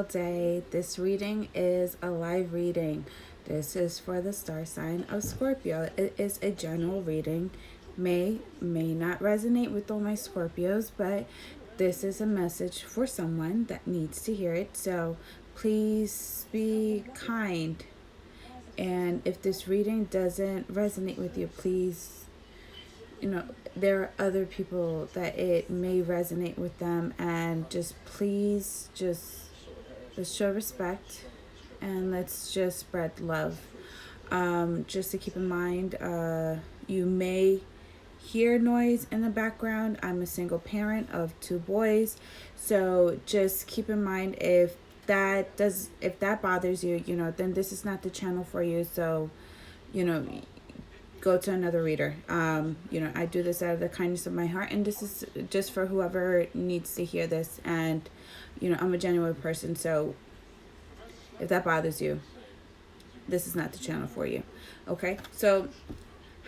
Memorial Day. This reading is a live reading. This is for the star sign of Scorpio. It is a general reading. May not resonate with all my Scorpios, but this is a message for someone that needs to hear it. So please be kind. And if this reading doesn't resonate with you, please, there are other people that it may resonate with them, and please let's show respect and let's just spread love. Just to keep in mind, you may hear noise in the background. I'm a single parent of 2 boys, so just keep in mind if that bothers you, then this is not the channel for you. So, go to another reader. I do this out of the kindness of my heart, and this is just for whoever needs to hear this. And, I'm a genuine person, so if that bothers you, this is not the channel for you. Okay, so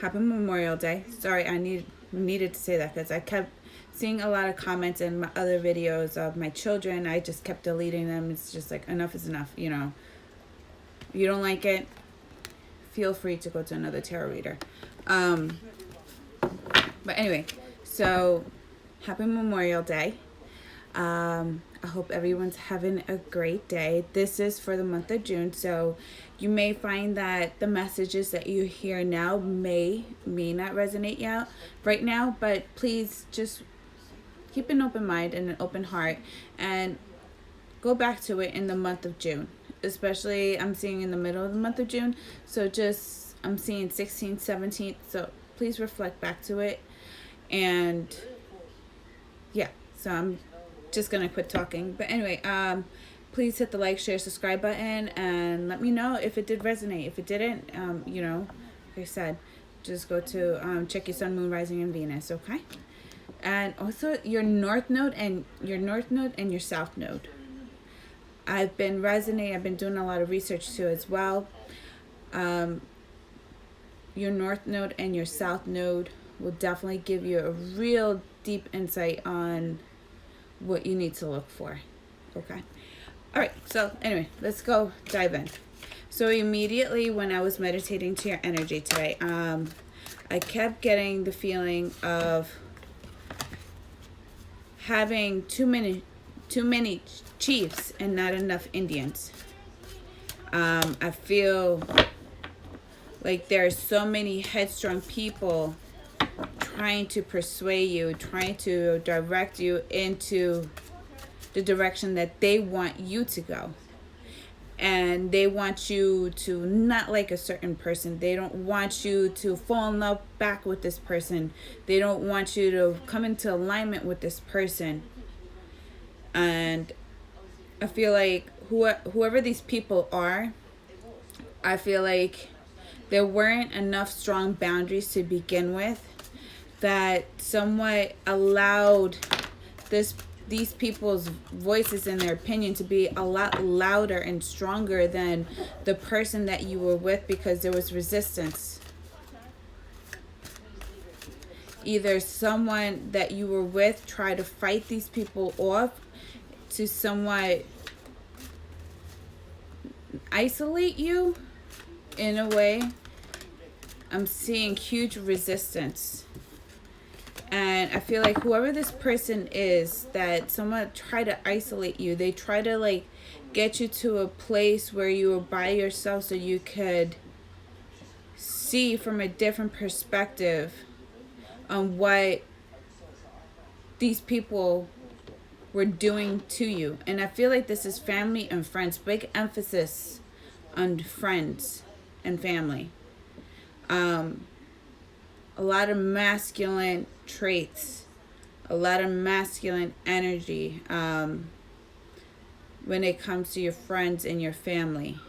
happy Memorial Day. Sorry, I needed to say that because I kept seeing a lot of comments in my other videos of my children. I just kept deleting them. It's just like, enough is enough. If you don't like it, feel free to go to another tarot reader. But anyway, so happy Memorial Day. I hope everyone's having a great day. This is for the month of June, so you may find that the messages that you hear now may not resonate right now, but please just keep an open mind and an open heart and go back to it in the month of June. Especially, I'm seeing in the middle of the month of June, so I'm seeing 16th, 17th, so please reflect back to it. And yeah, so I'm just gonna quit talking, but anyway, please hit the like, share, subscribe button and let me know if it did resonate. If it didn't, like I said, just go to check your sun, moon, rising, and Venus. Okay, and also your north node and your south node. I've been doing a lot of research too as well. Your north node and your south node will definitely give you a real deep insight on what you need to look for. Okay. All right. So anyway, let's go dive in. So immediately when I was meditating to your energy today, I kept getting the feeling of having too many chiefs and not enough Indians. I feel like there are so many headstrong people trying to persuade you, trying to direct you into the direction that they want you to go. And they want you to not like a certain person. They don't want you to fall in love back with this person. They don't want you to come into alignment with this person. And I feel like whoever these people are, I feel like there weren't enough strong boundaries to begin with that somewhat allowed these people's voices and their opinion to be a lot louder and stronger than the person that you were with, because there was resistance. Either someone that you were with tried to fight these people off to somewhat isolate you in a way. I'm seeing huge resistance. And I feel like whoever this person is that someone tried to isolate you, they try to get you to a place where you were by yourself so you could see from a different perspective on what these people were doing to you. And I feel like this is family and friends. Big emphasis on friends and family. A lot of masculine traits, a lot of masculine energy when it comes to your friends and your family.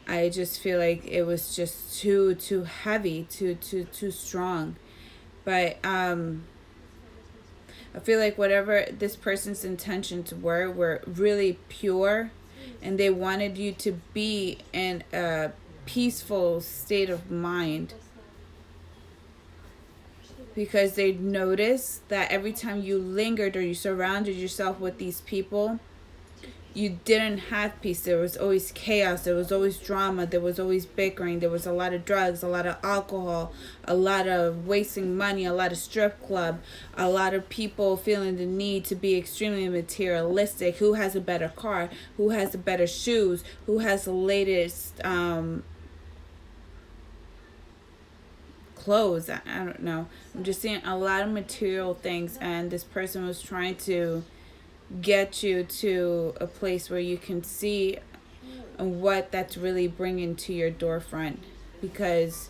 I just feel like it was just too heavy, too strong. But I feel like whatever this person's intentions were really pure, and they wanted you to be in a peaceful state of mind, because they noticed that every time you lingered or you surrounded yourself with these people, you didn't have peace. There was always chaos, there was always drama, there was always bickering, there was a lot of drugs, a lot of alcohol, a lot of wasting money, a lot of strip club, a lot of people feeling the need to be extremely materialistic. Who has a better car, who has the better shoes, who has the latest clothes. I don't know, I'm just seeing a lot of material things, and this person was trying to get you to a place where you can see what that's really bringing to your door front, because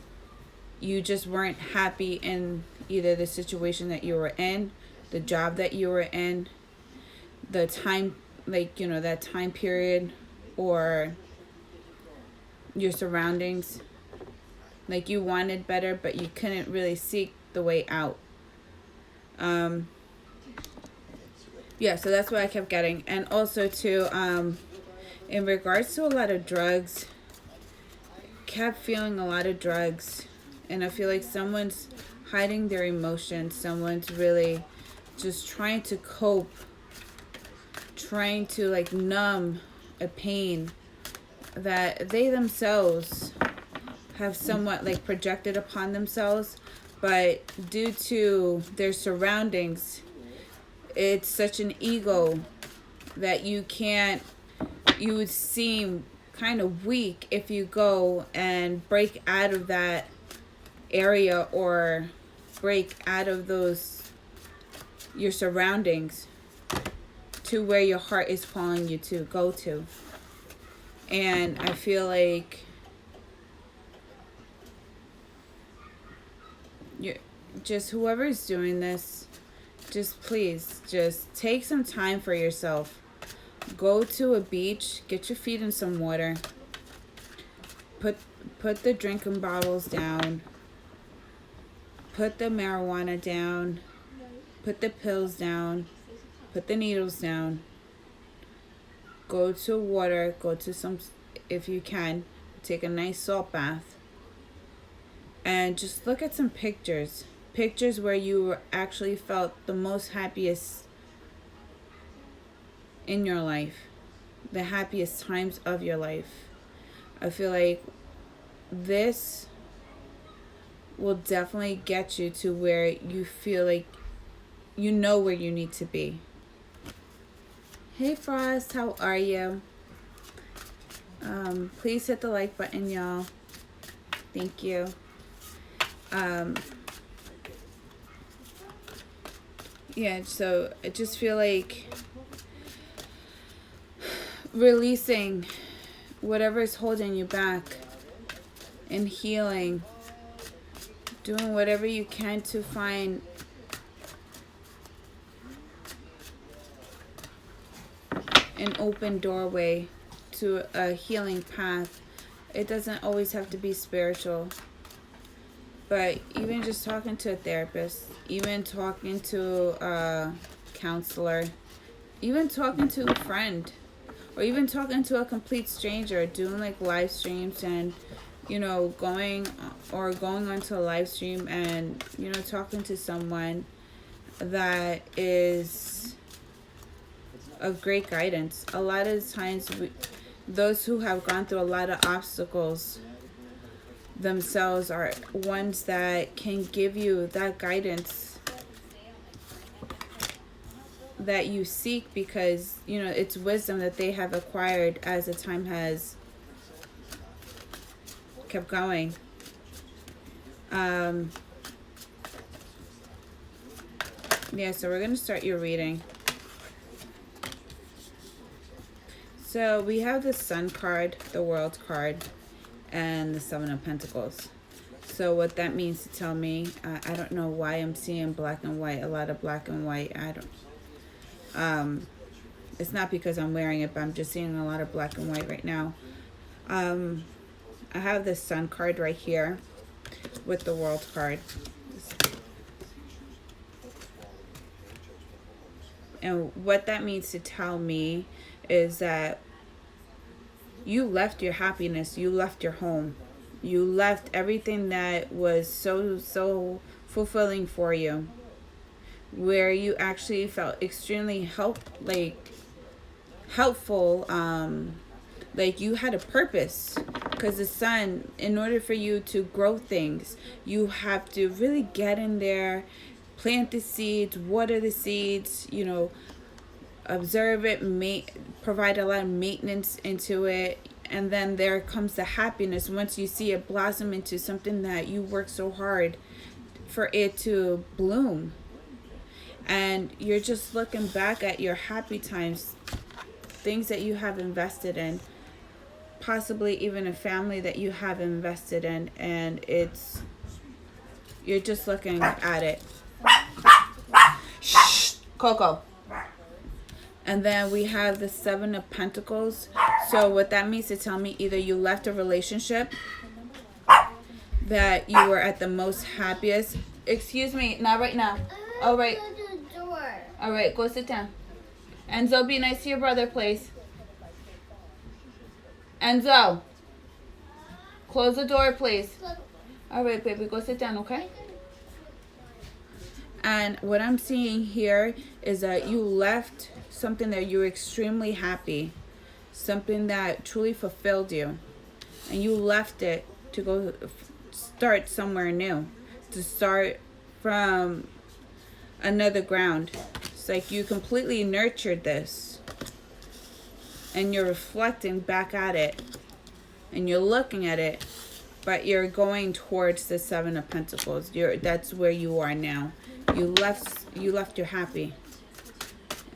you just weren't happy in either the situation that you were in, the job that you were in, the time, like, that time period, or your surroundings. Like, you wanted better, but you couldn't really seek the way out. Yeah, so that's what I kept getting. And also too, in regards to a lot of drugs, kept feeling a lot of drugs. And I feel like someone's hiding their emotions. Someone's really just trying to cope, trying to like numb a pain that they themselves have somewhat like projected upon themselves. But due to their surroundings, it's such an ego that you would seem kind of weak if you go and break out of that area or break out of your surroundings to where your heart is calling you to go to. And I feel like whoever's doing this, just please, just take some time for yourself. Go to a beach, get your feet in some water, put the drinking bottles down, put the marijuana down, put the pills down, put the needles down. Go to water, if you can, take a nice salt bath, and just look at some pictures where you actually felt the most happiest in your life, the happiest times of your life. I feel like this will definitely get you to where you feel like you know where you need to be. Hey Frost, how are you? Please hit the like button, y'all. Thank you. Yeah, so I just feel like releasing whatever is holding you back and healing, doing whatever you can to find an open doorway to a healing path. It doesn't always have to be spiritual. But even just talking to a therapist, even talking to a counselor, even talking to a friend, or even talking to a complete stranger, doing like live streams and, going onto a live stream and, talking to someone that is of great guidance. A lot of times, those who have gone through a lot of obstacles themselves are ones that can give you that guidance that you seek, because it's wisdom that they have acquired as the time has kept going. Yeah, so we're gonna start your reading. So we have the Sun card, the World card, and the Seven of Pentacles. So what that means to tell me, I don't know why I'm seeing black and white, a lot of black and white. It's not because I'm wearing it, but I'm just seeing a lot of black and white right now. I have the Sun card right here with the World card. And what that means to tell me is that you left your happiness, you left your home, you left everything that was so fulfilling for you, where you actually felt extremely helpful, like you had a purpose. Because the sun, in order for you to grow things, you have to really get in there, plant the seeds, water the seeds, observe it, provide a lot of maintenance into it. And then there comes the happiness once you see it blossom into something that you worked so hard for it to bloom. And you're just looking back at your happy times, things that you have invested in, possibly even a family that you have invested in, and you're just looking at it. Shh, Coco. And then we have the Seven of Pentacles. So what that means to tell me, either you left a relationship that you were at the most happiest. Excuse me, not right now. All right. All right, go sit down. Enzo, be nice to your brother, please. Enzo, close the door, please. All right, baby, go sit down, okay? And what I'm seeing here is that you left something that you were extremely happy, something that truly fulfilled you, and you left it to go start somewhere new, to start from another ground. It's like you completely nurtured this, and you're reflecting back at it, and you're looking at it, but you're going towards the Seven of Pentacles. That's where you are now. You left your happy.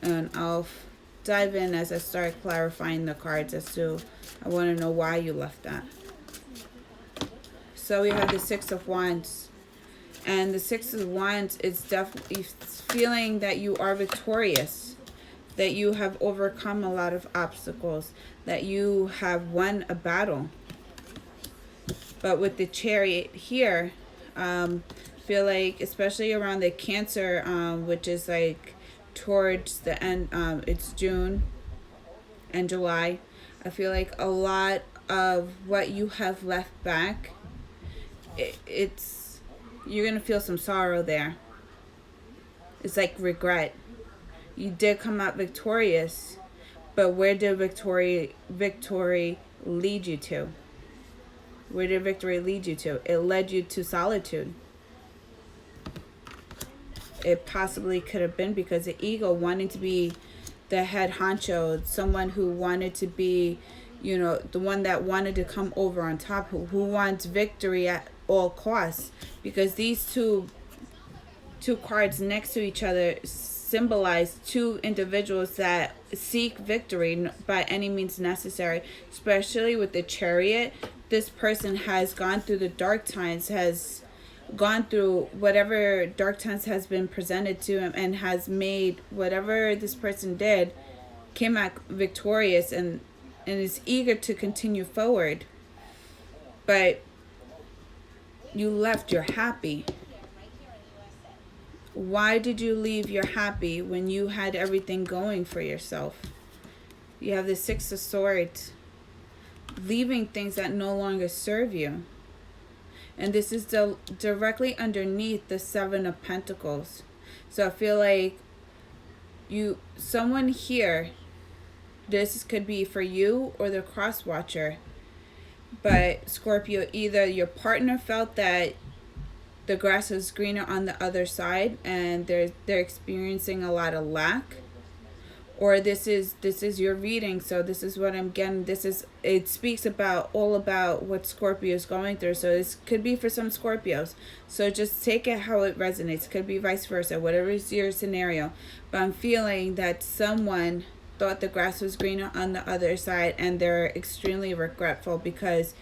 And I'll dive in as I start clarifying the cards as to, I want to know why you left that. So we have the Six of Wands. And the Six of Wands is definitely feeling that you are victorious, that you have overcome a lot of obstacles, that you have won a battle. But with the Chariot here, feel like, especially around the Cancer, which is like towards the end, it's June and July, I feel like a lot of what you have left back, you're gonna feel some sorrow there. It's like regret. You did come out victorious, but where did victory lead you to? Where did victory lead you to? It led you to solitude. It possibly could have been because the ego wanting to be the head honcho, someone who wanted to be, the one that wanted to come over on top, who wants victory at all costs. Because these two cards next to each other symbolize two individuals that seek victory by any means necessary. Especially with the Chariot, this person has gone through the dark times, has gone through whatever dark times has been presented to him, and has made whatever this person did, came out victorious, and is eager to continue forward. But you left your happy. Why did you leave your happy when you had everything going for yourself? You have the Six of Swords, leaving things that no longer serve you. And this is directly underneath the Seven of Pentacles. So I feel like someone here, this could be for you or the cross watcher. But Scorpio, either your partner felt that the grass is greener on the other side and they're experiencing a lot of lack, or this is your reading, so this is what I'm getting. It speaks all about what Scorpio is going through. So this could be for some Scorpios, so just take it how it resonates. It could be vice versa, whatever is your scenario. But I'm feeling that someone thought the grass was greener on the other side, and they're extremely regretful because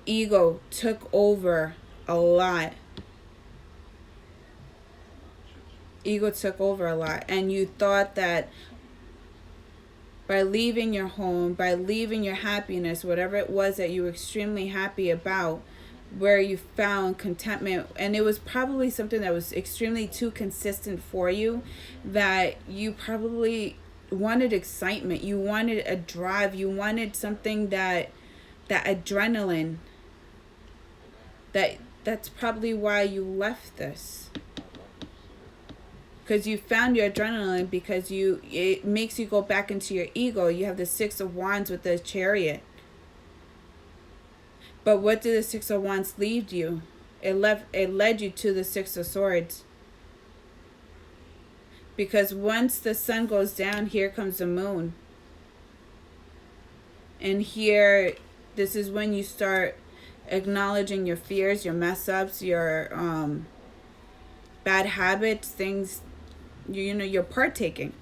ego took over a lot. Ego took over a lot, and you thought that by leaving your home, by leaving your happiness, whatever it was that you were extremely happy about, where you found contentment, and it was probably something that was extremely too consistent for you, that you probably wanted excitement, you wanted a drive, you wanted something that adrenaline, that That's probably why you left this. Because you found your adrenaline, because it makes you go back into your ego. You have the Six of Wands with the Chariot. But what did the Six of Wands lead you? It led you to the Six of Swords. Because once the sun goes down, here comes the moon. And here, this is when you start acknowledging your fears, your mess ups, your bad habits, things, you're partaking.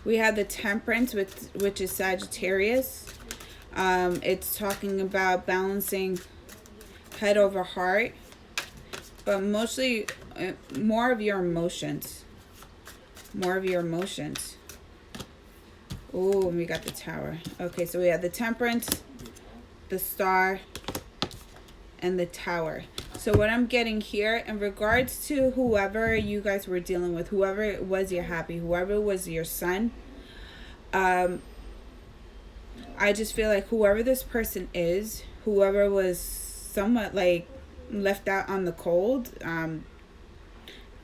We have the Temperance, which is Sagittarius. It's talking about balancing head over heart, but mostly more of your emotions. More of your emotions. Oh, we got the Tower. Okay, so we have the Temperance, the Star, and the Tower. So what I'm getting here in regards to whoever you guys were dealing with, whoever it was your happy, whoever was your son, I just feel like whoever this person is, whoever was somewhat like left out on the cold,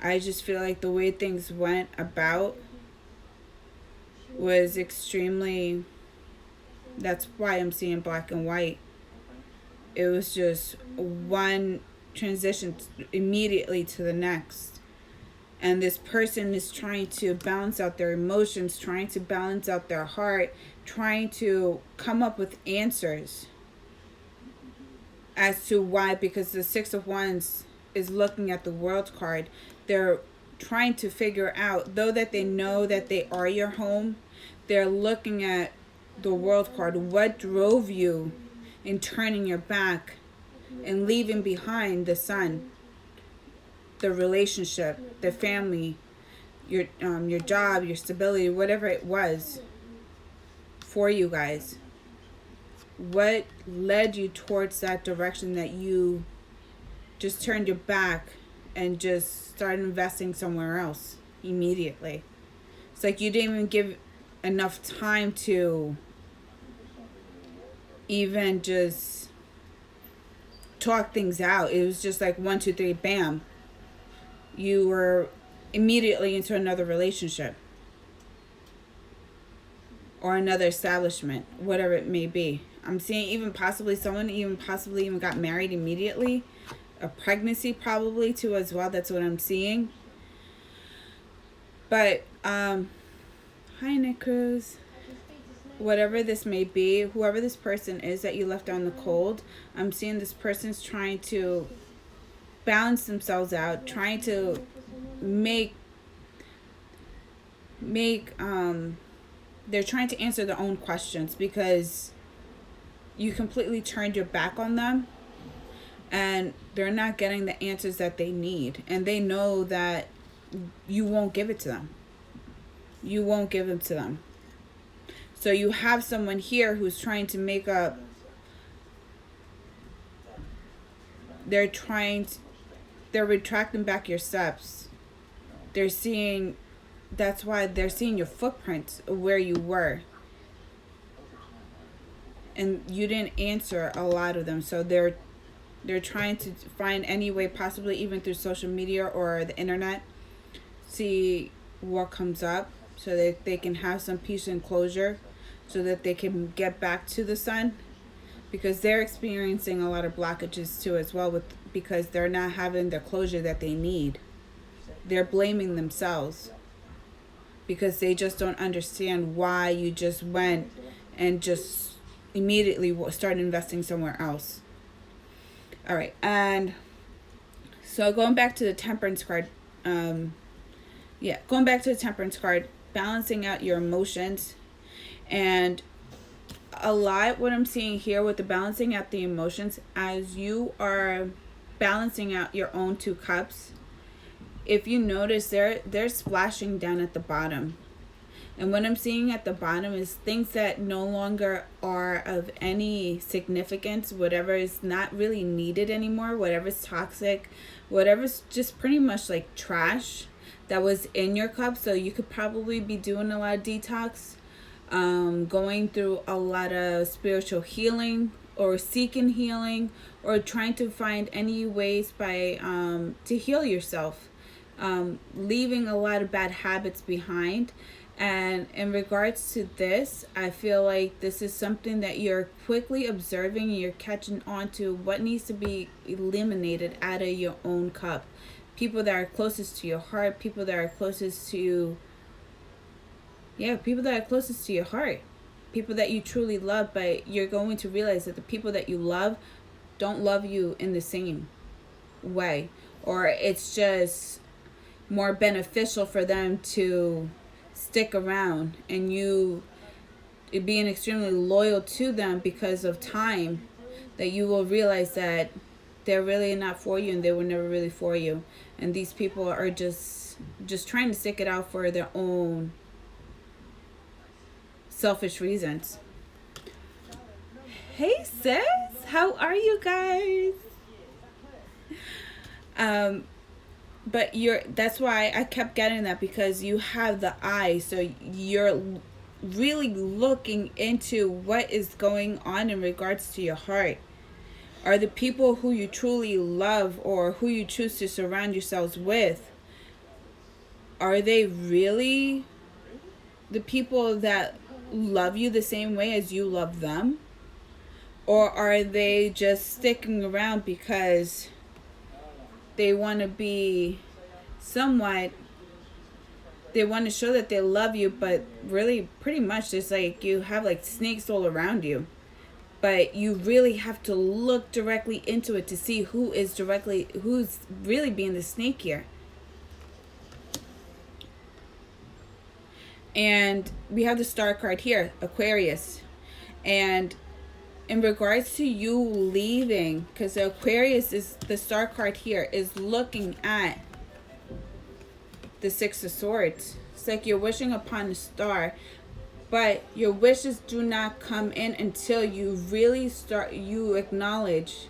I just feel like the way things went about was extremely, that's why I'm seeing black and white. It was just one transition immediately to the next. And this person is trying to balance out their emotions, trying to balance out their heart, trying to come up with answers as to why, because the Six of Wands is looking at the World card. They're trying to figure out, though that they know that they are your home, they're looking at the World card. What drove you in turning your back and leaving behind the Sun, the relationship, the family, your job, your stability, whatever it was for you guys? What led you towards that direction that you just turned your back and just started investing somewhere else immediately? It's like you didn't even give enough time to even just talk things out. It was just like 1, 2, 3, bam. You were immediately into another relationship or another establishment, whatever it may be. I'm seeing even possibly someone even got married immediately. A pregnancy probably too as well. That's what I'm seeing. But hi Nick Cruz. Whatever this may be, whoever this person is that you left on the cold, I'm seeing this person's trying to balance themselves out, trying to make they're trying to answer their own questions, because you completely turned your back on them and they're not getting the answers that they need, and they know that you won't give it to them. You won't give it to them. So you have someone here who's trying to make up. They're retracting back your steps. That's why they're seeing your footprints of where you were. And you didn't answer a lot of them. So they're trying to find any way, possibly even through social media or the internet, see what comes up so that they can have some peace and closure, so that they can get back to the Sun, because they're experiencing a lot of blockages too as well, because they're not having the closure that they need. They're blaming themselves because they just don't understand why you just went and just immediately started investing somewhere else. All right, and so going back to the Temperance card, going back to the Temperance card, balancing out your emotions. And a lot what I'm seeing here with the balancing out the emotions, as you are balancing out your own 2 cups, if you notice, they're splashing down at the bottom. And what I'm seeing at the bottom is things that no longer are of any significance, whatever is not really needed anymore, whatever's toxic, whatever's just pretty much like trash that was in your cup. So you could probably be doing a lot of detox. going through a lot of spiritual healing or seeking healing or trying to find any ways by to heal yourself, leaving a lot of bad habits behind. And in regards to this, I feel like this is something that you're quickly observing and you're catching on to what needs to be eliminated out of your own cup. People that are closest to your heart, people that are closest to, yeah, people that are closest to your heart, people that you truly love, but you're going to realize that the people that you love don't love you in the same way, or it's just more beneficial for them to stick around and you being extremely loyal to them because of time, that you will realize that they're really not for you and they were never really for you, and these people are just trying to stick it out for their own selfish reasons. Hey sis, how are you guys? But that's why I kept getting that, because you have the eye, so you're really looking into what is going on in regards to your heart. Are the people who you truly love or who you choose to surround yourselves with, are they really the people that love you the same way as you love them? Or are they just sticking around because they want to be somewhat, they want to show that they love you, but really pretty much it's like you have like snakes all around you. But you really have to look directly into it to see who's really being the snake here. And we have the star card here, Aquarius. And in regards to you leaving, because the Aquarius is the star card here, is looking at the Six of Swords. It's like you're wishing upon a star, but your wishes do not come in until you really you acknowledge,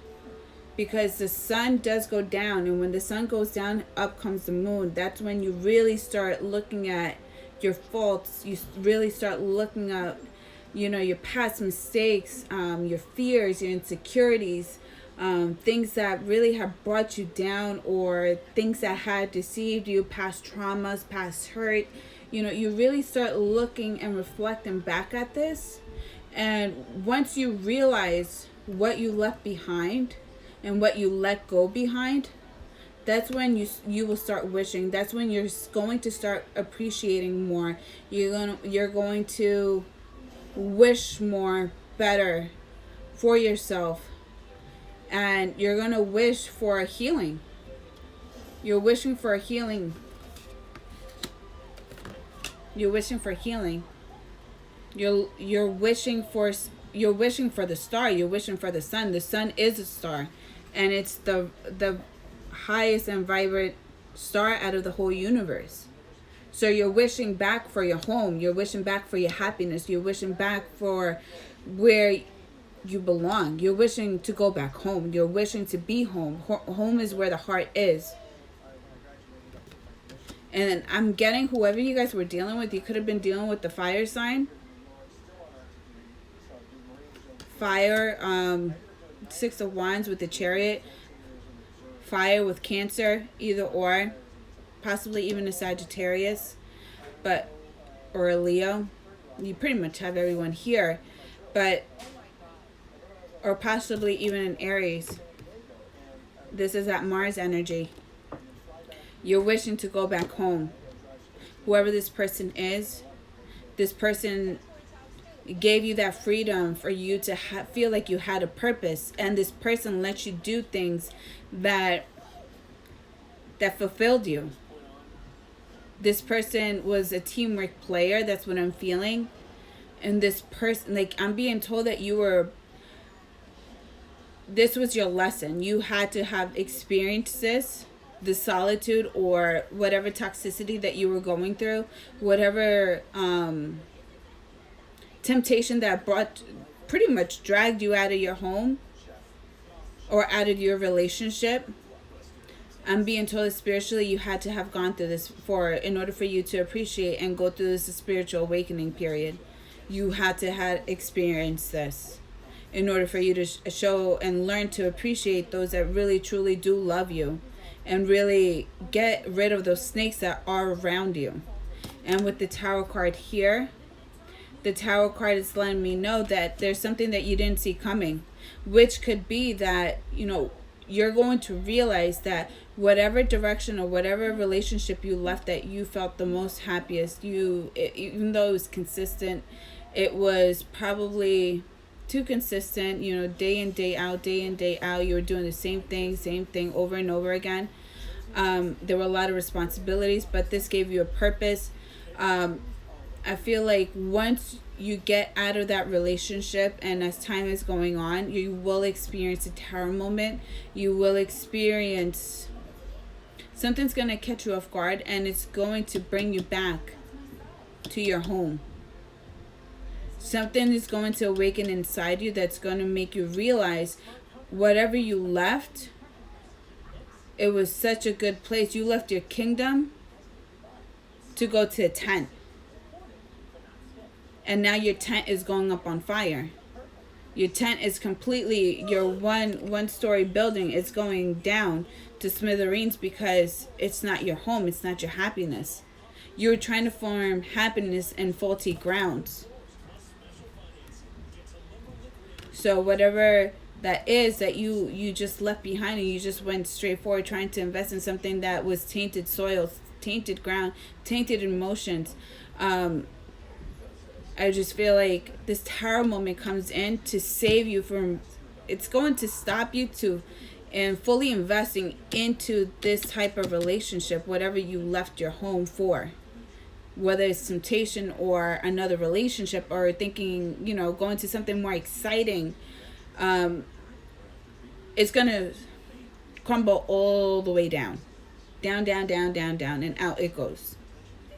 because the sun does go down, and when the sun goes down, up comes the moon. That's when you really start looking at your faults. You really start looking at, your past mistakes, your fears, your insecurities, things that really have brought you down, or things that had deceived you, past traumas, past hurt. You really start looking and reflecting back at this. And once you realize what you left behind and what you let go behind, that's when you will start wishing. That's when you're going to start appreciating more. You're going to wish more better for yourself, and you're going to wish for a healing. You're wishing for a healing. You're wishing for healing. You're wishing for the star. You're wishing for the sun. The sun is a star, and it's the highest and vibrant star out of the whole universe. So you're wishing back for your home. You're wishing back for your happiness. You're wishing back for where you belong. You're wishing to go back home. You're wishing to be home. Home is where the heart is. And I'm getting, whoever you guys were dealing with, you could have been dealing with the fire sign. Fire, Six of Wands with the Chariot. Fire with Cancer, either or. Possibly even a Sagittarius, or a Leo. You pretty much have everyone here. Or possibly even an Aries. This is that Mars energy. You're wishing to go back home. Whoever this person is, this person gave you that freedom for you to feel like you had a purpose. And this person let you do things that fulfilled you. This person was a teamwork player. That's what I'm feeling. And this person, like, I'm being told that this was your lesson. You had to have experienced this, the solitude or whatever toxicity that you were going through, whatever temptation that pretty much dragged you out of your home or out of your relationship. I'm being told that spiritually you had to have gone through this in order for you to appreciate and go through this spiritual awakening period. you had to have experienced this in order for you to show and learn to appreciate those that really truly do love you, and really get rid of those snakes that are around you. And with the tarot card here, the tarot card is letting me know that there's something that you didn't see coming, which could be that, you're going to realize that whatever direction or whatever relationship you left that you felt the most happiest, even though it was consistent, it was probably too consistent, day in, day out, you were doing the same thing over and over again. There were a lot of responsibilities, but this gave you a purpose. I feel like once you get out of that relationship, and as time is going on, you will experience a tarot moment. You will experience something's going to catch you off guard, and it's going to bring you back to your home. Something is going to awaken inside you that's going to make you realize whatever you left, it was such a good place. You left your kingdom to go to a tent. And now your tent is going up on fire. Your tent is completely, your one-story building is going down to smithereens because it's not your home. It's not your happiness. You're trying to form happiness in faulty grounds. So whatever that is that you just left behind, and you just went straight forward trying to invest in something that was tainted soil, tainted ground, tainted emotions. I just feel like this tarot moment comes in to save you from, it's going to stop you and fully investing into this type of relationship, whatever you left your home for. Whether it's temptation or another relationship, or thinking, going to something more exciting, it's going to crumble all the way down. Down, and out it goes.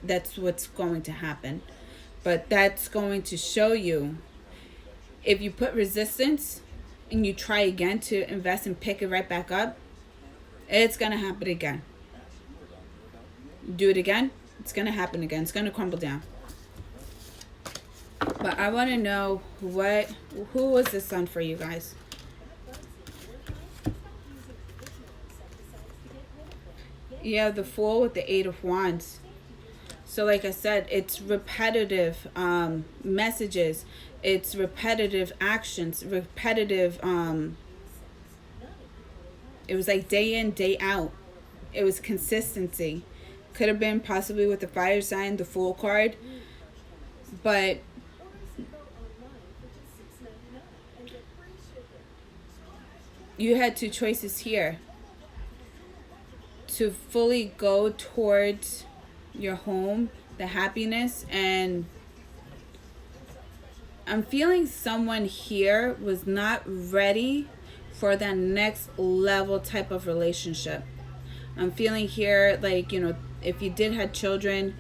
That's what's going to happen. But that's going to show you, if you put resistance and you try again to invest and pick it right back up, it's going to happen again. Do it again, it's going to happen again. It's going to crumble down. But I want to know who was the sun for you guys? You have the Fool with the Eight of Wands. So like I said, it's repetitive messages. It's repetitive actions. Repetitive, it was like day in, day out. It was consistency. Could have been possibly with the fire sign, the Fool card. But you had two choices here. To fully go towards your home, the happiness, and I'm feeling someone here was not ready for that next level type of relationship. I'm feeling here like, if you did have children,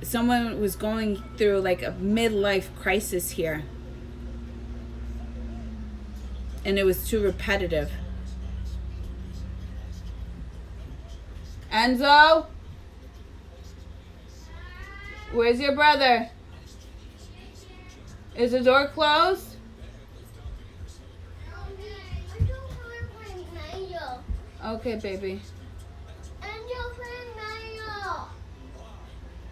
someone was going through like a midlife crisis here, and it was too repetitive. Enzo? Where's your brother? Is the door closed? Okay, baby.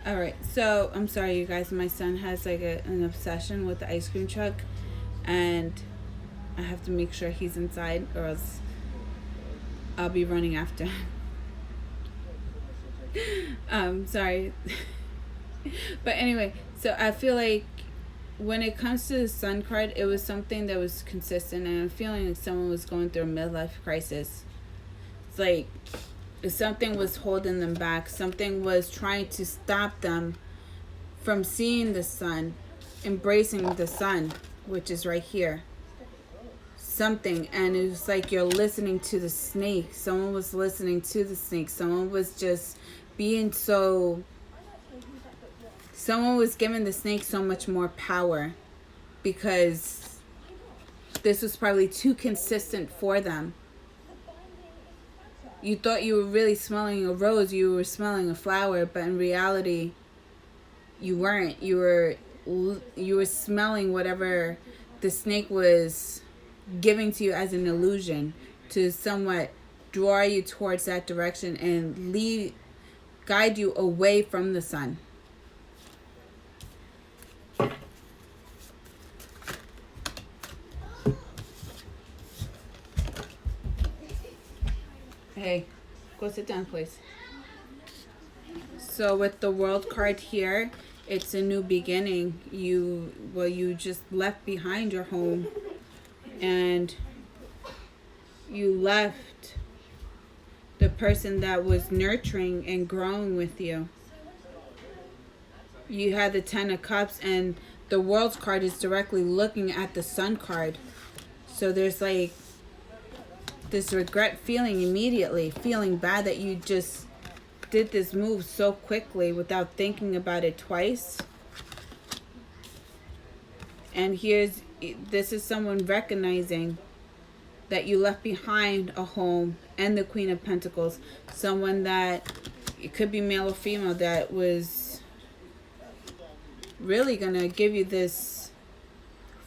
Alright, so I'm sorry you guys, my son has like an obsession with the ice cream truck, and I have to make sure he's inside or else I'll be running after him. Sorry. But anyway, so I feel like when it comes to the Sun card, it was something that was consistent, and I'm feeling like someone was going through a midlife crisis. It's like something was holding them back. Something was trying to stop them from seeing the sun, embracing the sun, which is right here. Something, and it was like you're listening to the snake. Someone was listening to the snake. Someone was just being so... Someone was giving the snake so much more power because this was probably too consistent for them. You thought you were really smelling a rose, you were smelling a flower, but in reality, you weren't. You were you were smelling whatever the snake was giving to you as an illusion to somewhat draw you towards that direction and guide you away from the sun. Hey, go sit down, please. So with the World card here, it's a new beginning. You just left behind your home, and you left the person that was nurturing and growing with you. You had the Ten of Cups, and the World's card is directly looking at the Sun card. So there's like this regret feeling immediately, feeling bad that you just did this move so quickly without thinking about it twice. And this is someone recognizing that you left behind a home and the Queen of Pentacles. Someone that, it could be male or female, that was really going to give you this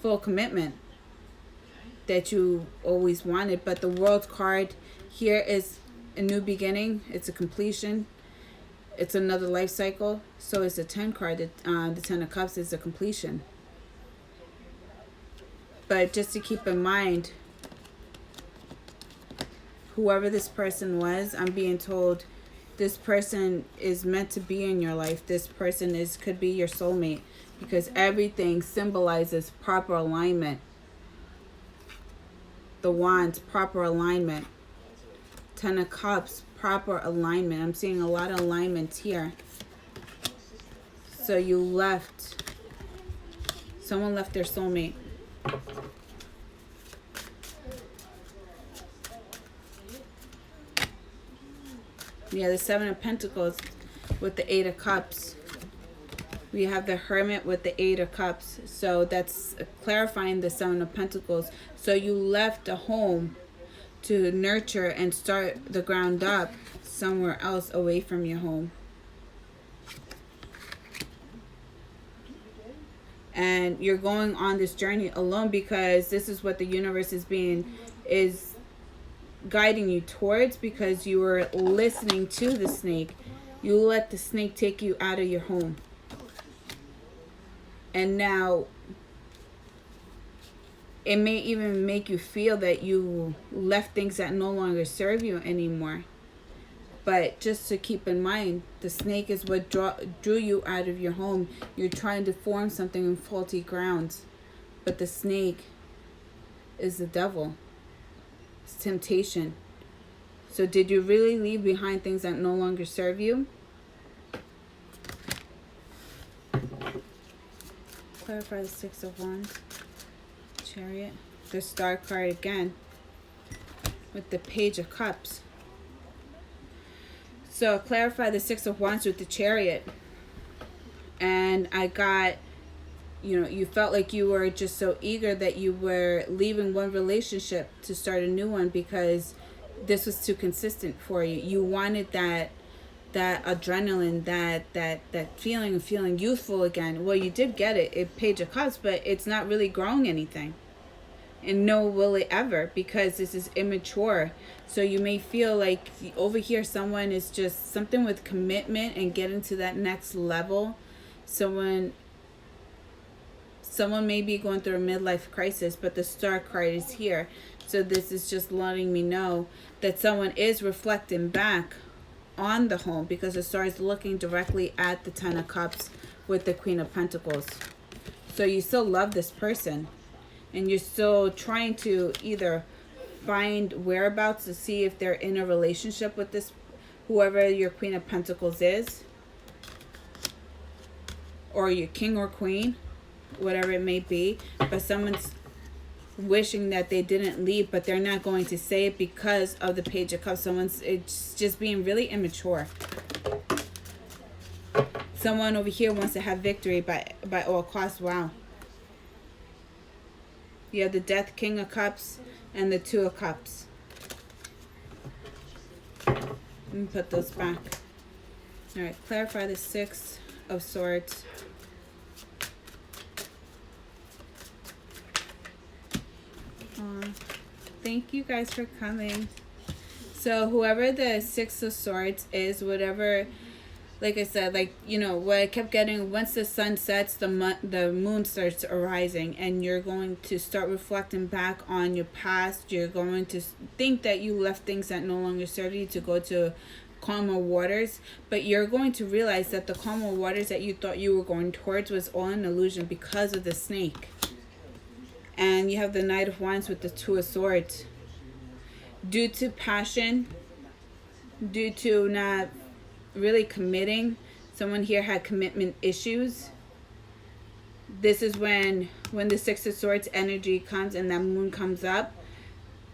full commitment that you always wanted. But the World card here is a new beginning. It's a completion. It's another life cycle. So it's a 10 card. The 10 of Cups is a completion. But just to keep in mind, whoever this person was, I'm being told this person is meant to be in your life. This person could be your soulmate, because everything symbolizes proper alignment. The Wands, proper alignment. Ten of Cups, proper alignment. I'm seeing a lot of alignments here. So you left. Someone left their soulmate. Yeah, the Seven of Pentacles with the Eight of Cups. We have the Hermit with the Eight of Cups. So that's clarifying the Seven of Pentacles. So you left a home to nurture and start the ground up somewhere else away from your home. And you're going on this journey alone, because this is what the universe is guiding you towards, because you were listening to the snake. You let the snake take you out of your home. And now it may even make you feel that you left things that no longer serve you anymore. But just to keep in mind, the snake is what drew you out of your home. You're trying to form something in faulty grounds. But the snake is the devil. It's temptation. So did you really leave behind things that no longer serve you? Clarify the Six of Wands. Chariot. The Star card again. With the Page of Cups. So clarify the Six of Wands with the Chariot. And I got, you felt like you were just so eager that you were leaving one relationship to start a new one, because this was too consistent for you. You wanted that adrenaline, that feeling of feeling youthful again. Well, you did get it, Page of Cups, but it's not really growing anything. And no will it ever, because this is immature. So you may feel like over here someone is just something with commitment and getting to that next level. Someone may be going through a midlife crisis, but the Star card is here. So this is just letting me know that someone is reflecting back on the home, because the Star is looking directly at the Ten of Cups with the Queen of Pentacles. So you still love this person, and you're still trying to either find whereabouts to see if they're in a relationship with this, whoever your Queen of Pentacles is, or your King or Queen, whatever it may be. But someone's wishing that they didn't leave, but they're not going to say it because of the Page of Cups. It's just being really immature. Someone over here wants to have victory by all costs. Wow. You have the Death, King of Cups, and the Two of Cups. Let me put those back. All right, clarify the Six of Swords Thank you guys for coming. So whoever the Six of Swords is, whatever, like I said, like, you know, what I kept getting, once the sun sets, the moon starts arising, and you're going to start reflecting back on your past. You're going to think that you left things that no longer serve you to go to calmer waters, but you're going to realize that the calmer waters that you thought you were going towards was all an illusion because of the snake. And you have the Knight of Wands with the Two of Swords. Due to passion, due to not really committing, someone here had commitment issues. This is when the Six of Swords energy comes and that moon comes up.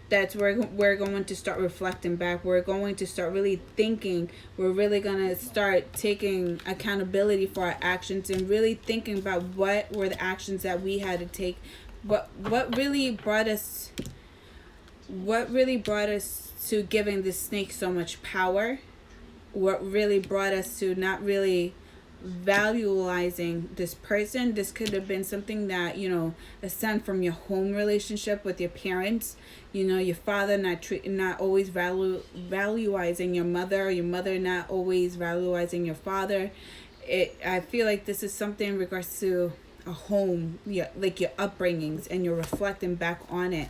That's where we're going to start reflecting back. We're going to start really thinking. We're really going to start taking accountability for our actions and really thinking about what were the actions that we had to take. What really brought us to giving the snake so much power? What really brought us to not really valuing this person? This could have been something that, you know, stemmed from your home relationship with your parents. You know, your father not always valuing your mother not always valuing your father. I feel like this is something in regards to a home, like your upbringings, and you're reflecting back on it.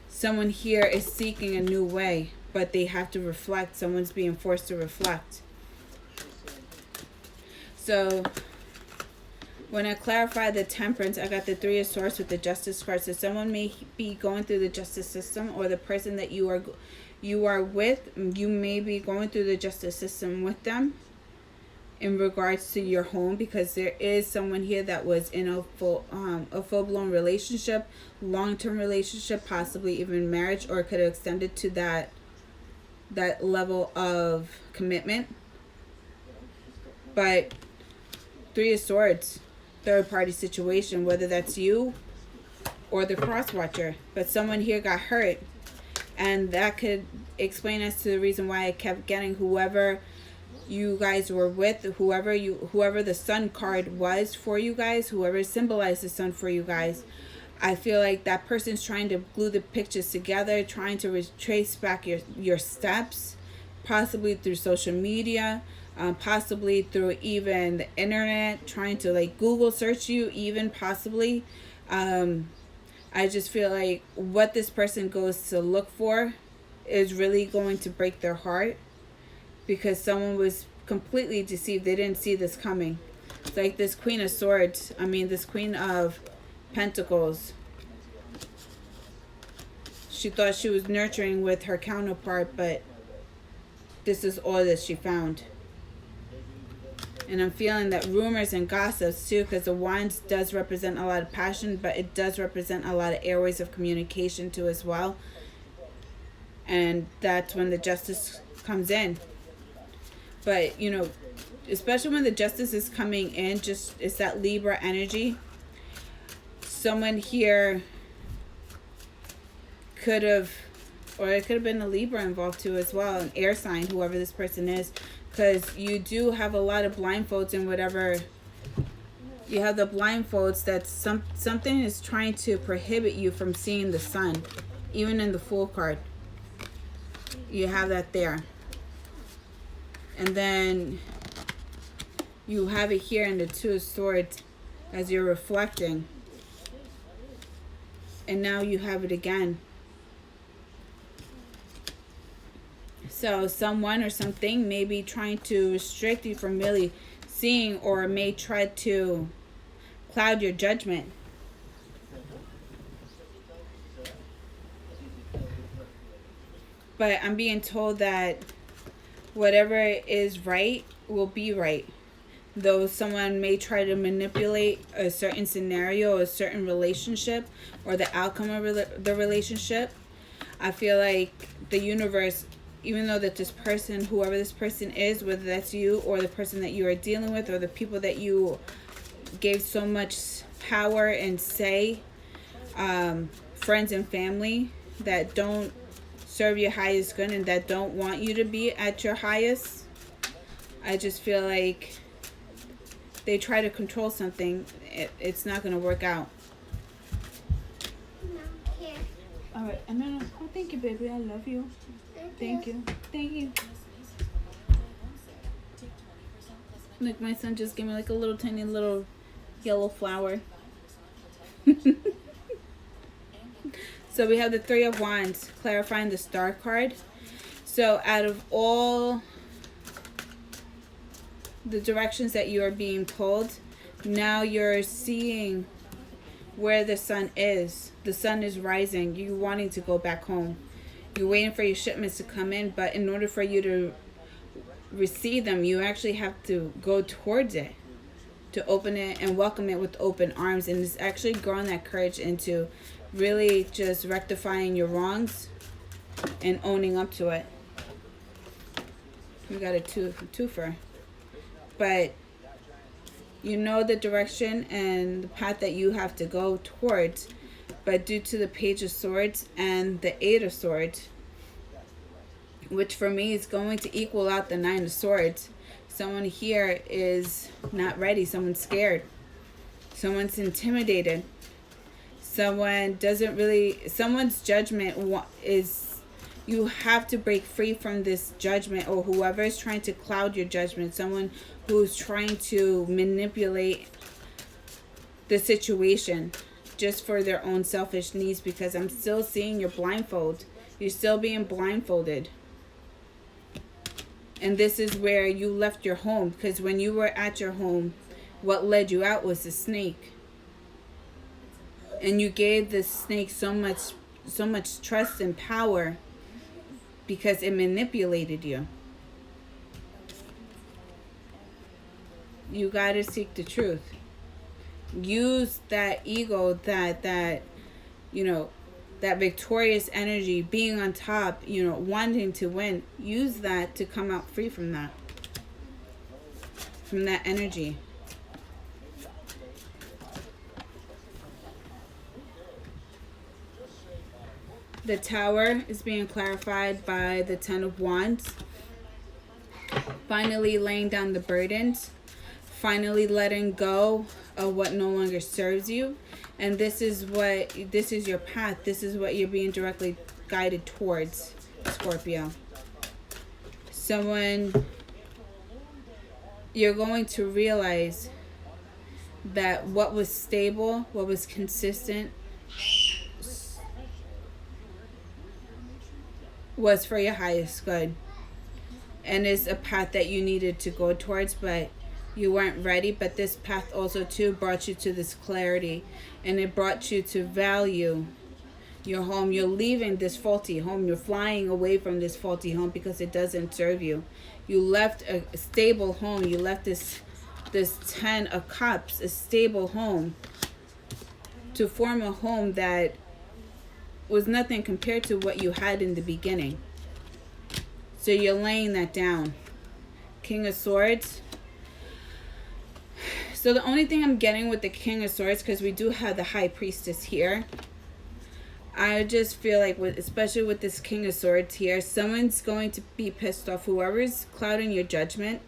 Someone here is seeking a new way, but they have to reflect. Someone's being forced to reflect. So when I clarify the Temperance, I got the Three of Swords with the Justice card. So someone may be going through the justice system, or the person that you are with, you may be going through the justice system with them in regards to your home, because there is someone here that was in a full-blown relationship, long-term relationship, possibly even marriage, or could have extended to that level of commitment. But Three of Swords, third-party situation, whether that's you or the cross-watcher, but someone here got hurt, and that could explain as to the reason why I kept getting whoever you guys were with, whoever the sun card was for you guys, whoever symbolized the sun for you guys. I feel like that person's trying to glue the pictures together, trying to retrace back your steps, possibly through social media, possibly through even the internet, trying to like Google search you, even possibly. I just feel like what this person goes to look for is really going to break their heart, because someone was completely deceived. They didn't see this coming. It's like this Queen of Swords. This Queen of Pentacles. She thought she was nurturing with her counterpart, but this is all that she found. And I'm feeling that rumors and gossips too, because the Wands does represent a lot of passion, but it does represent a lot of airways of communication too as well. And that's when the Justice comes in. But, you know, especially when the Justice is coming in, it's that Libra energy. Someone here could have, or it could have been a Libra involved too as well, an air sign, whoever this person is, because you do have a lot of blindfolds and whatever. You have the blindfolds that something is trying to prohibit you from seeing the sun, even in the Fool card. You have that there. And then you have it here in the Two of Swords as you're reflecting. And now you have it again. So someone or something may be trying to restrict you from really seeing, or may try to cloud your judgment. But I'm being told that whatever is right will be right. Though someone may try to manipulate a certain scenario, a certain relationship, or the outcome of the relationship, I feel like the universe, even though that this person, whoever this person is, whether that's you or the person that you are dealing with, or the people that you gave so much power and say, friends and family that don't serve your highest good and that don't want you to be at your highest, I just feel like they try to control something. It's not going to work out. All right, and then oh, thank you, baby. I love you. Thank you. Thank you. Like my son just gave me like a little tiny little yellow flower. So we have the Three of Wands, clarifying the Star card. So out of all the directions that you are being pulled, now you're seeing where the sun is. The sun is rising. You're wanting to go back home. You're waiting for your shipments to come in, but in order for you to receive them, you actually have to go towards it, to open it and welcome it with open arms. And it's actually growing that courage into really just rectifying your wrongs and owning up to it. We got a twofer. But you know the direction and the path that you have to go towards. But due to the Page of Swords and the Eight of Swords, which for me is going to equal out the Nine of Swords, someone here is not ready. Someone's scared. Someone's intimidated. Someone's judgment is, you have to break free from this judgment, or whoever is trying to cloud your judgment, someone who's trying to manipulate the situation just for their own selfish needs, because I'm still seeing your blindfold. You're still being blindfolded. And this is where you left your home, because when you were at your home, what led you out was the snake. And you gave the snake so much trust and power because it manipulated you. You got to seek the truth. Use that ego, that victorious energy, being on top, wanting to win. Use that to come out free from that energy. The Tower is being clarified by the Ten of Wands. Finally laying down the burdens. Finally letting go of what no longer serves you. And this is your path. This is what you're being directly guided towards, Scorpio. You're going to realize that what was stable, what was consistent, was for your highest good. And it's a path that you needed to go towards, but you weren't ready. But this path also too brought you to this clarity, and it brought you to value your home. You're leaving this faulty home. You're flying away from this faulty home because it doesn't serve you. You left a stable home. You left this Ten of Cups, a stable home, to form a home that was nothing compared to what you had in the beginning. So you're laying that down. King of Swords. So the only thing I'm getting with the King of Swords, because we do have the High Priestess here, I just feel like, especially with this King of Swords here, someone's going to be pissed off. Whoever's clouding your judgment,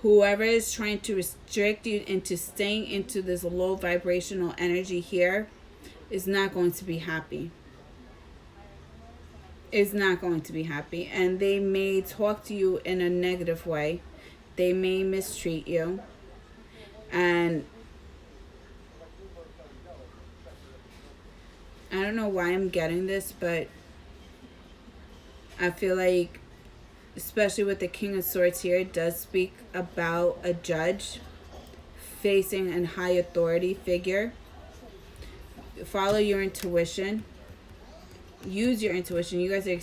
whoever is trying to restrict you into staying into this low vibrational energy here, is not going to be happy. Is not going to be happy. And they may talk to you in a negative way. They may mistreat you. And I don't know why I'm getting this, but I feel like, especially with the King of Swords here, it does speak about a judge facing a high authority figure. Follow your intuition. Use your intuition. You guys are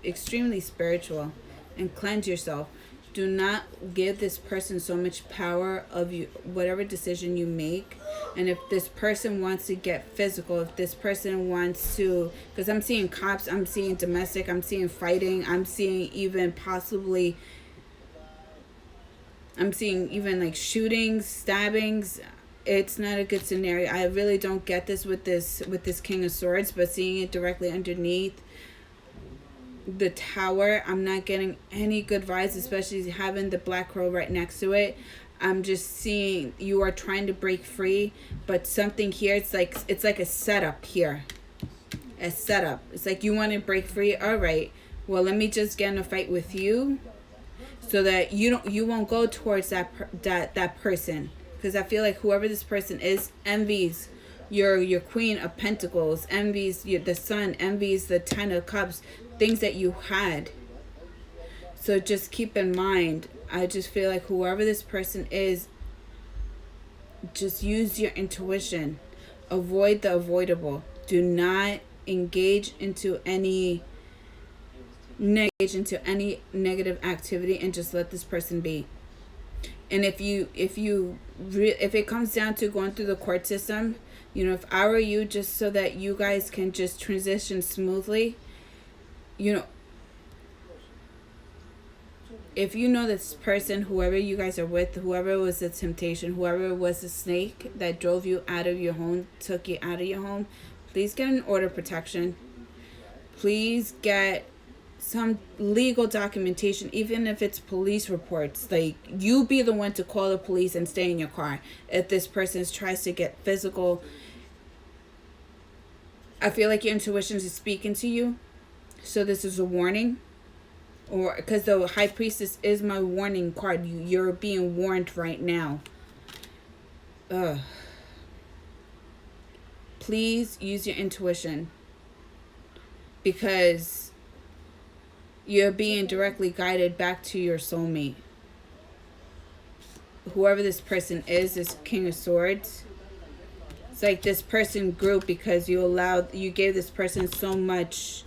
extremely spiritual, and cleanse yourself. Do not give this person so much power of you, whatever decision you make. And if this person wants to get physical, if this person wants to, because I'm seeing cops, I'm seeing domestic, I'm seeing fighting, I'm seeing even like shootings, stabbings. It's not a good scenario. I really don't get this with this King of Swords, but seeing it directly underneath the Tower, I'm not getting any good vibes, especially having the Black Crow right next to it. I'm just seeing you are trying to break free, but something here, it's like a setup here. a setup. It's like you want to break free. All right, well, let me just get in a fight with you so that you won't go towards that person, because I feel like whoever this person is envies your Queen of Pentacles, envies the Sun, envies the Ten of Cups, things that you had. So just keep in mind, I just feel like whoever this person is, just use your intuition. Avoid the avoidable. Do not engage into any negative activity, and just let this person be. And if it comes down to going through the court system, if I were you, just so that you guys can just transition smoothly, if you know this person, whoever you guys are with, whoever was the temptation, whoever was the snake that drove you out of your home, took you out of your home, please get an order of protection. Please get some legal documentation, even if it's police reports. Like, you be the one to call the police and stay in your car if this person tries to get physical. I feel like your intuition is speaking to you, so this is a warning. Or because the High Priestess is my warning card. You're being warned right now. Please use your intuition, because you're being directly guided back to your soulmate. Whoever this person is, this King of Swords, it's like this person grew because you gave this person so much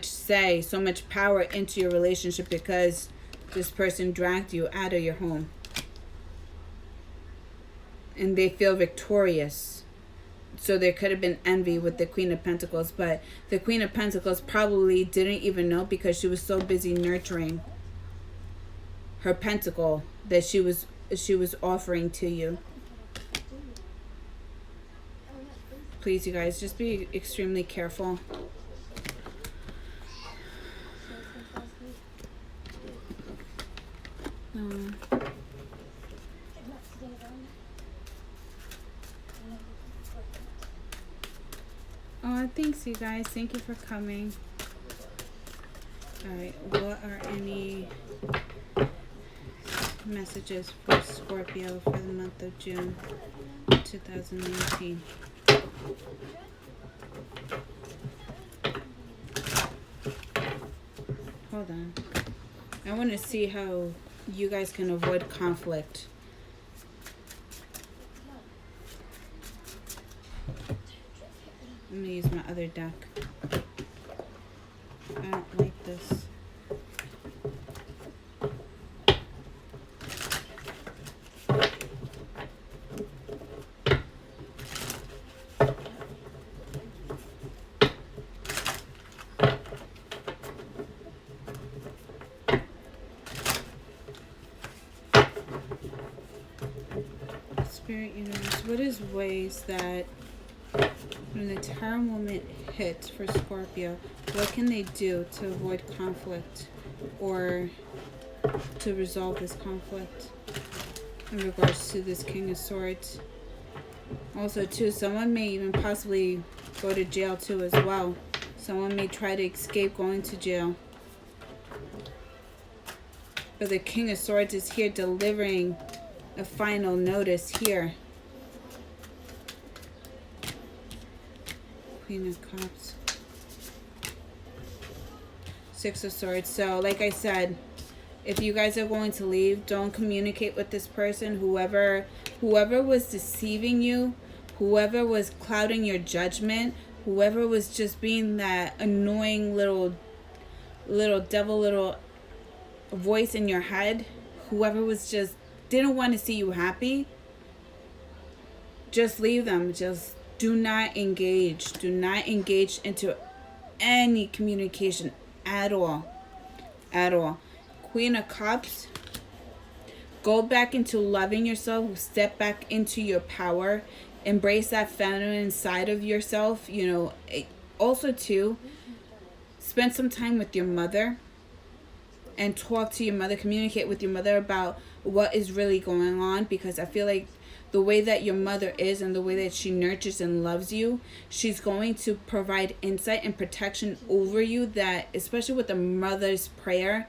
say, so much power into your relationship, because this person dragged you out of your home. And they feel victorious. So there could have been envy with the Queen of Pentacles, but the Queen of Pentacles probably didn't even know, because she was so busy nurturing her pentacle that she was offering to you. Please, you guys, just be extremely careful. Thanks, you guys. Thank you for coming. Alright, what are any messages for Scorpio for the month of June 2019? Hold on. I want to see how you guys can avoid conflict. I'm going to use my other deck. I don't like this. Spirit Universe, what is ways that when the Tower moment hits for Scorpio, what can they do to avoid conflict or to resolve this conflict in regards to this King of Swords? Also, too, someone may even possibly go to jail, too, as well. Someone may try to escape going to jail. But the King of Swords is here delivering a final notice here. Queen of Cups. Six of Swords. So, like I said, if you guys are going to leave, don't communicate with this person. Whoever was deceiving you, whoever was clouding your judgment, whoever was just being that annoying little voice in your head, whoever was just didn't want to see you happy, just leave them. Just do not engage. Do not engage into any communication at all. At all. Queen of Cups. Go back into loving yourself. Step back into your power. Embrace that feminine side of yourself. Also, too, spend some time with your mother and talk to your mother. Communicate with your mother about what is really going on, because I feel like the way that your mother is and the way that she nurtures and loves you, she's going to provide insight and protection over you, that especially with a mother's prayer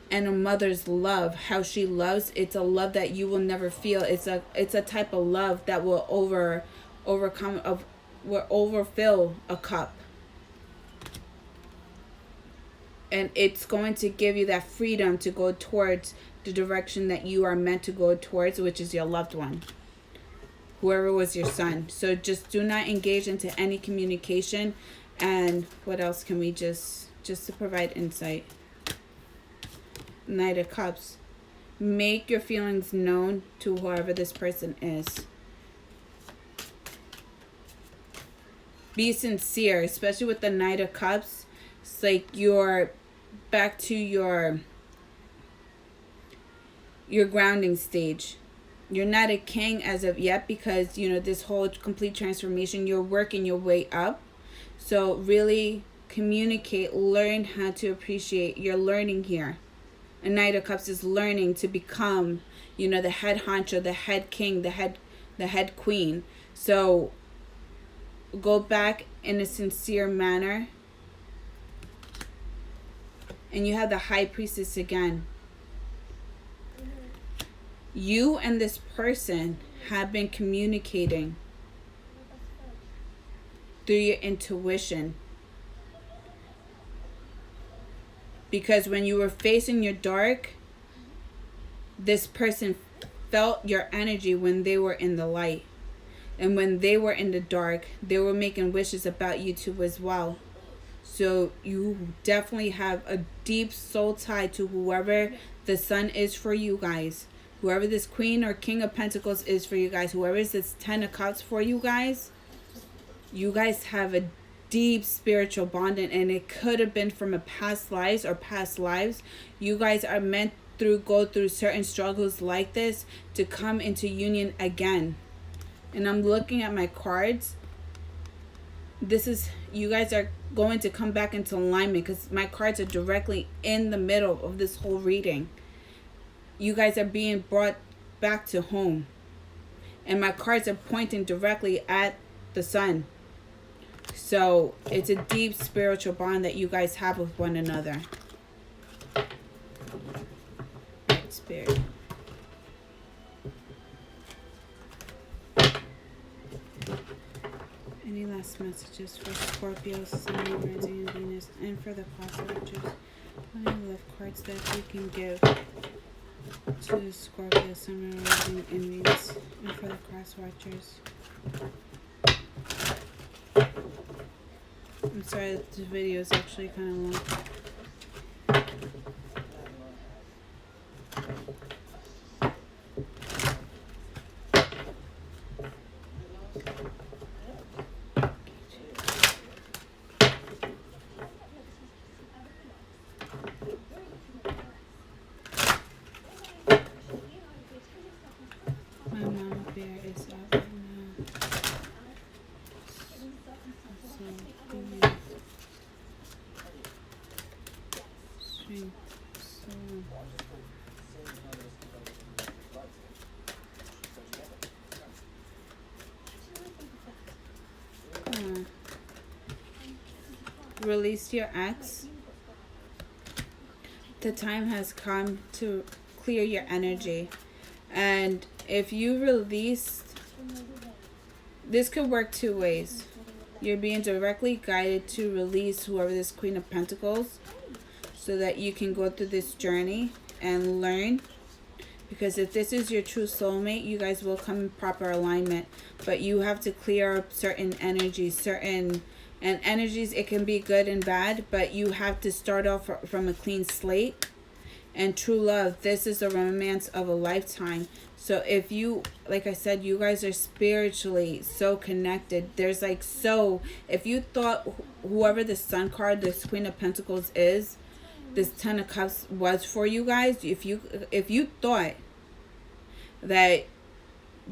and a mother's love, how she loves, it's a love that you will never feel. It's a type of love that will overfill a cup. And it's going to give you that freedom to go towards the direction that you are meant to go towards, which is your loved one, whoever was your son. So just do not engage into any communication. And what else can we just to provide insight? Knight of Cups. Make your feelings known to whoever this person is. Be sincere, especially with the Knight of Cups. It's like you're back to your grounding stage. You're not a king as of yet, because you know this whole complete transformation, you're working your way up. So really communicate, learn how to appreciate. You're learning here. A Knight of Cups is learning to become, you know, the head honcho, the head king, the head queen. So go back in a sincere manner. And you have the High Priestess again. You and this person have been communicating through your intuition. Because when you were facing your dark, this person felt your energy when they were in the light. And when they were in the dark, they were making wishes about you too as well. So you definitely have a deep soul tie to whoever the sun is for you guys. Whoever this Queen or King of Pentacles is for you guys. Whoever is this Ten of Cups for you guys. You guys have a deep spiritual bonding, and it could have been from a past lives or past lives. You guys are meant to go through certain struggles like this to come into union again. And I'm looking at my cards. This is, you guys are going to come back into alignment, because my cards are directly in the middle of this whole reading. You guys are being brought back to home, and my cards are pointing directly at the sun. So it's a deep spiritual bond that you guys have with one another. Spirit. Any last messages for Scorpio, Sun, Rising, and Venus, and for the cross watchers? Any love cards that we can give to Scorpio, Sun, Rising, and Venus, and for the cross watchers? I'm sorry that the video is actually kind of long. My mama bear is out right now. Release your ex. The time has come to clear your energy. And if you release, this could work two ways. You're being directly guided to release whoever this Queen of Pentacles, so that you can go through this journey and learn. Because if this is your true soulmate, you guys will come in proper alignment. But you have to clear up certain energies, and energies, it can be good and bad, but you have to start off from a clean slate. And true love, this is a romance of a lifetime. So if you, like I said, you guys are spiritually so connected. There's like, so if you thought whoever the Sun card, this Queen of Pentacles is, this Ten of Cups was for you guys, if you thought that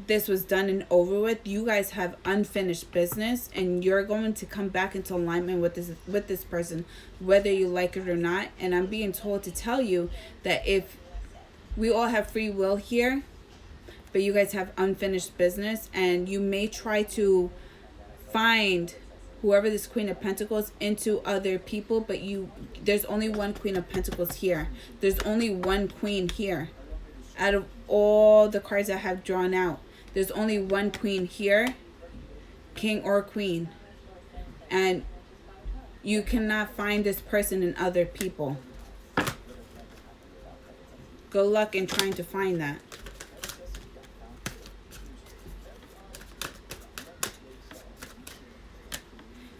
this was done and over with, you guys have unfinished business, and you're going to come back into alignment with this person, whether you like it or not. And I'm being told to tell you that if we all have free will here, but you guys have unfinished business, and you may try to find whoever this Queen of Pentacles into other people, but there's only one Queen of Pentacles here. There's only one Queen here. Out of all the cards I have drawn out, there's only one Queen here, King or Queen. And you cannot find this person in other people. Good luck in trying to find that.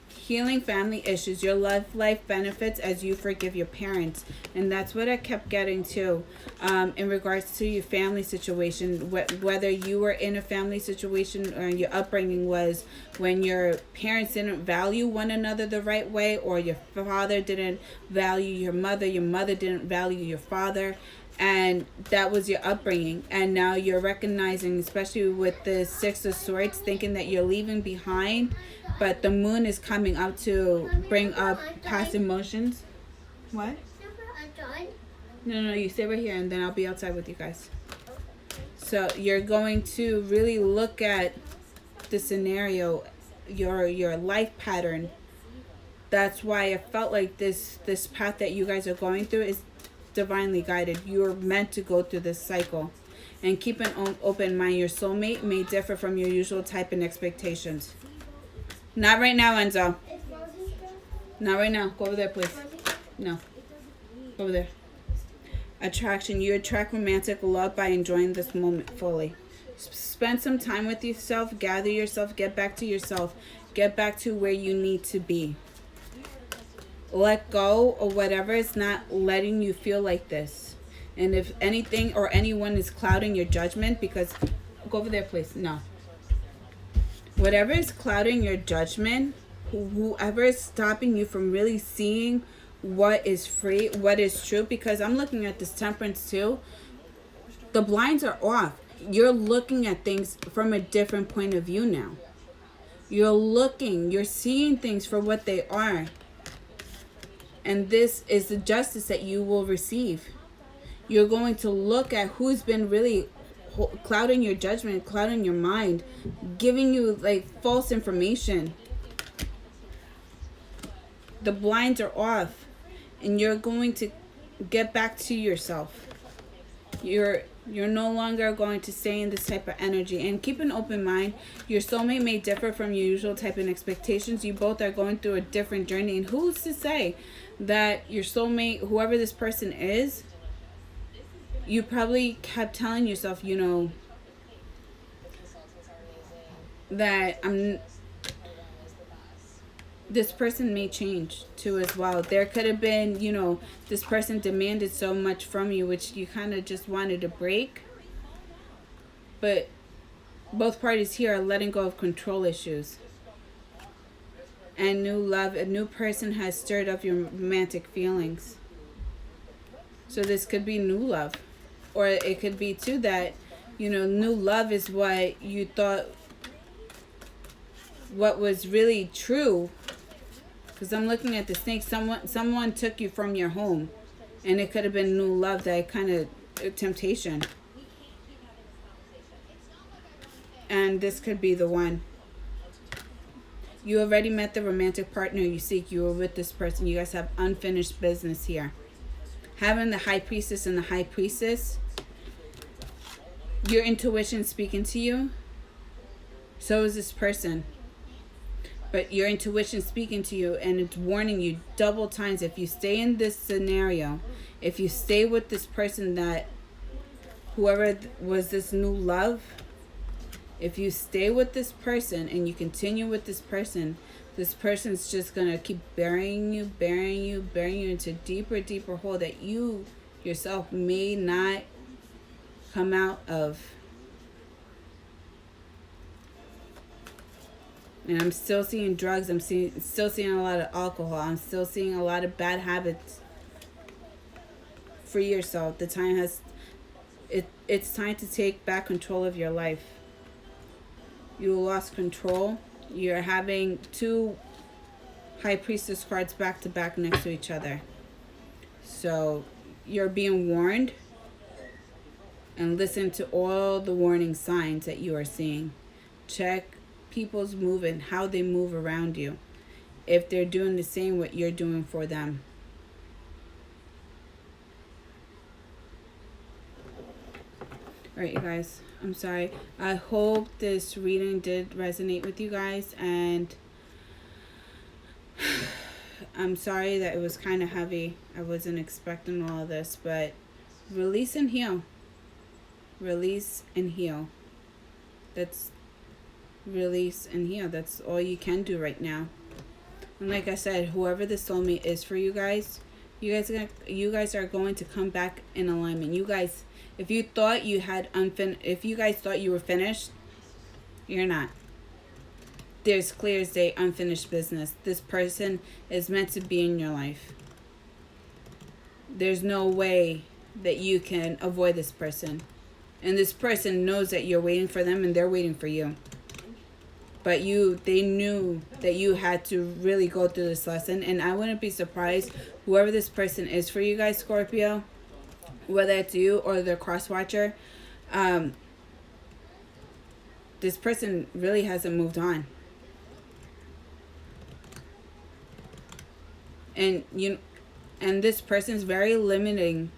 Healing family issues. Your love life benefits as you forgive your parents. And that's what I kept getting to in regards to your family situation. Whether you were in a family situation or your upbringing was when your parents didn't value one another the right way, or your father didn't value your mother didn't value your father. And that was your upbringing. And now you're recognizing, especially with the Six of Swords, thinking that you're leaving behind. But the moon is coming up to bring up past emotions. What? No, you stay right here and then I'll be outside with you guys. So you're going to really look at the scenario, your life pattern. That's why I felt like this path that you guys are going through is divinely guided. You're meant to go through this cycle. And keep an open mind. Your soulmate may differ from your usual type and expectations. Not right now, Enzo. Not right now. Go over there, please. No. Over there. Attraction. You attract romantic love by enjoying this moment fully. Spend some time with yourself. Gather yourself. Get back to yourself. Get back to where you need to be. Let go of whatever is not letting you feel like this. And if anything or anyone is clouding your judgment, because... Go over there, please. No. Whatever is clouding your judgment, whoever is stopping you from really seeing what is free, what is true, because I'm looking at this Temperance too. The blinds are off. You're looking at things from a different point of view now. You're seeing things for what they are. And this is the justice that you will receive. You're going to look at who's been really clouding your judgment, clouding your mind, giving you like false information. The blinds are off, and you're going to get back to yourself. You're no longer going to stay in this type of energy. And keep an open mind. Your soulmate may differ from your usual type and expectations. You both are going through a different journey. And who's to say that your soulmate, whoever this person is, you probably kept telling yourself, that this person may change too as well. There could have been, this person demanded so much from you, which you kind of just wanted to break. But both parties here are letting go of control issues. And new love, a new person has stirred up your romantic feelings. So this could be new love. Or it could be too that, new love is what you thought, what was really true. Because I'm looking at the snake. Someone took you from your home. And it could have been new love, that kind of temptation. And this could be the one. You already met the romantic partner you seek. You were with this person. You guys have unfinished business here. Having the High Priestess and the High Priestess, your intuition speaking to you. So is this person. But your intuition speaking to you, and it's warning you double times. If you stay in this scenario, if you stay with this person, that whoever was this new love, if you stay with this person and you continue with this person's just going to keep burying you into deeper hole that you yourself may not come out of. And I'm still seeing drugs. I'm still seeing a lot of alcohol. I'm still seeing a lot of bad habits. Free yourself. The time has... It's time to take back control of your life. You lost control. You're having two High Priestess cards back to back next to each other. So you're being warned. and listen to all the warning signs that you are seeing. Check people's movement, how they move around you, if they're doing the same what you're doing for them. All right, you guys, I'm sorry. I hope this reading did resonate with you guys, and I'm sorry that it was kind of heavy. I wasn't expecting all of this, but release and heal. Release and heal. That's release and heal. That's all you can do right now. And like I said, whoever the soulmate is for you guys are going to come back in alignment. You guys, if you thought you had if you guys thought you were finished, you're not. There's clear as day unfinished business. This person is meant to be in your life. There's no way that you can avoid this person. And this person knows that you're waiting for them and they're waiting for you. But they knew that you had to really go through this lesson. And I wouldn't be surprised, whoever this person is for you guys, Scorpio, whether it's you or the cross watcher, this person really hasn't moved on. And this person's very limiting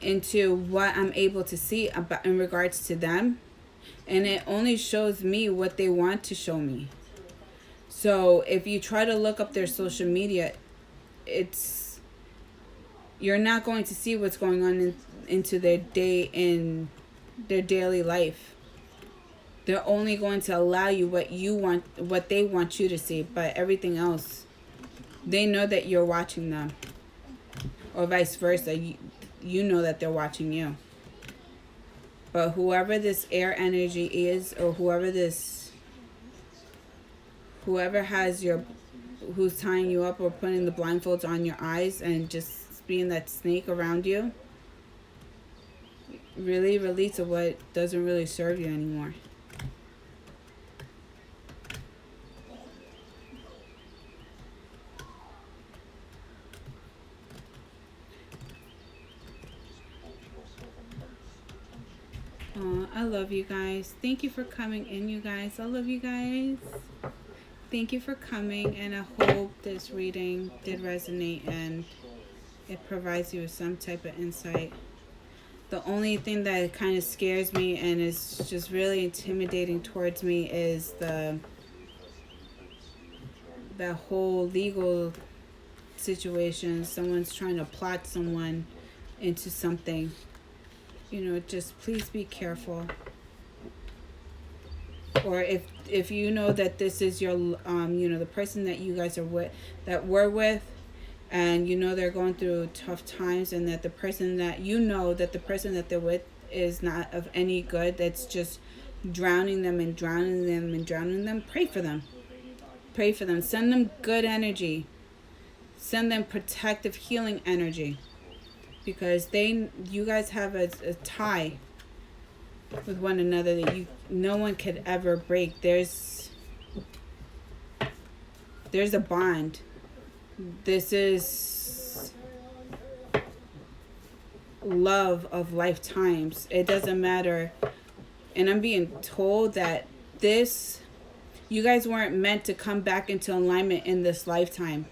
into what I'm able to see about in regards to them, and it only shows me what they want to show me. So if you try to look up their social media, you're not going to see what's going on into their day, in their daily life. They're only going to allow you what you want, what they want you to see, but everything else, they know that you're watching them, or vice versa. You know that they're watching you. But whoever this air energy is, or whoever who's tying you up or putting the blindfolds on your eyes and just being that snake around you, really release of what doesn't really serve you anymore. I love you guys. Thank you for coming in, you guys. I love you guys. Thank you for coming, and I hope this reading did resonate and it provides you with some type of insight. The only thing that kind of scares me and is just really intimidating towards me is the whole legal situation. Someone's trying to plot someone into something. Just please be careful. Or if you know that this is your the person that you guys are with, that we're with, and they're going through tough times, and that the person that the person that they're with is not of any good, that's just drowning them, pray for them. Send them good energy. Send them protective, healing energy. Because you guys have a tie with one another that no one could ever break. There's a bond. This is love of lifetimes. It doesn't matter. And I'm being told that you guys weren't meant to come back into alignment in this lifetime.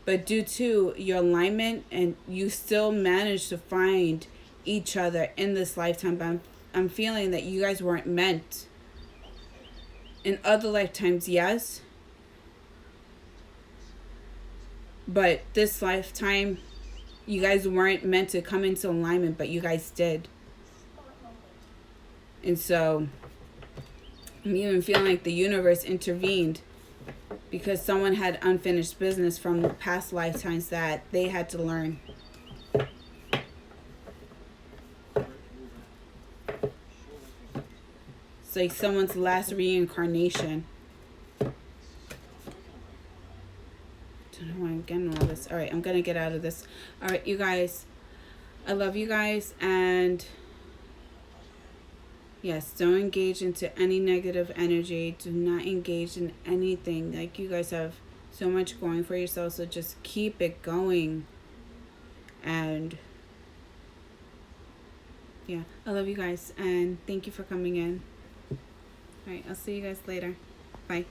But due to your alignment, and you still managed to find each other in this lifetime. But I'm feeling that you guys weren't meant. In other lifetimes, yes. But this lifetime, you guys weren't meant to come into alignment, but you guys did. And so, I'm even feeling like the universe intervened, because someone had unfinished business from past lifetimes that they had to learn. It's like someone's last reincarnation. Don't know why I'm getting all this. Alright, I'm going to get out of this. Alright, you guys. I love you guys. And yes, don't engage into any negative energy. Do not engage in anything. Like, you guys have so much going for yourself, so just keep it going. And Yeah, I love you guys, and thank you for coming in. All right, I'll see you guys later. Bye.